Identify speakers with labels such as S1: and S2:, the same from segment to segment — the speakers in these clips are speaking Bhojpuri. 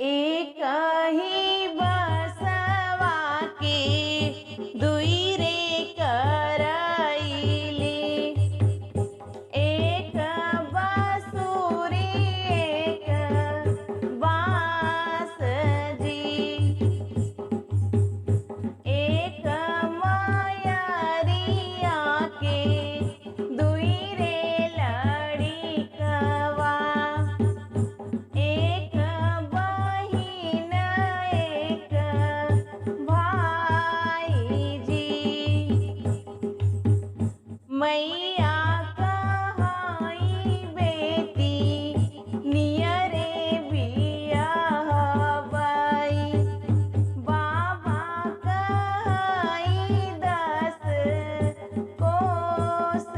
S1: एक ही बसवा के दुई रे करैली, एक बांसुरी एक बांस जी, एक मयरिया के दुई रे लड़िकवा, एक बहिन एक भाई जी। मैया कहाई बेटी नियरे बियाहबई, बाबा कहाई 10 कोस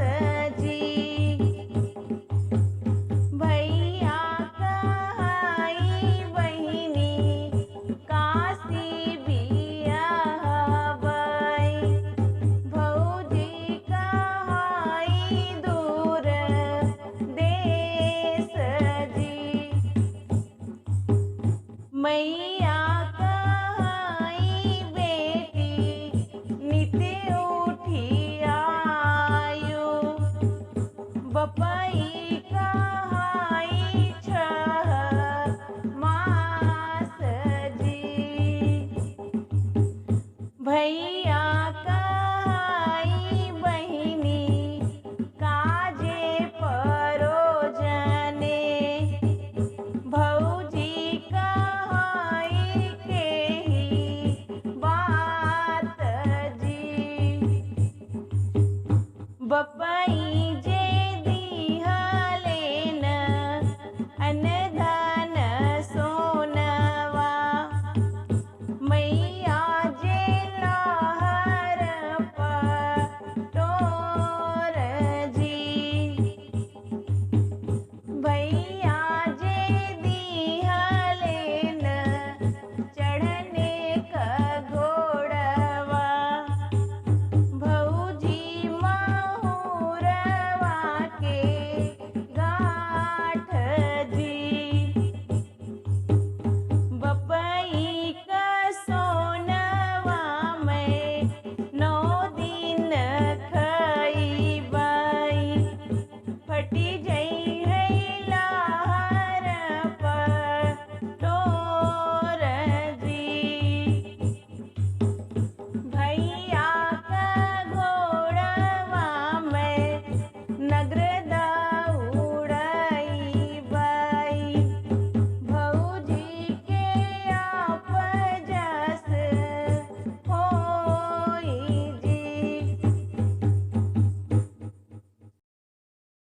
S1: जी, भैया कहाई बहिनी काशी बियाहबई, भौजी कहाई दूर देश जी। मैया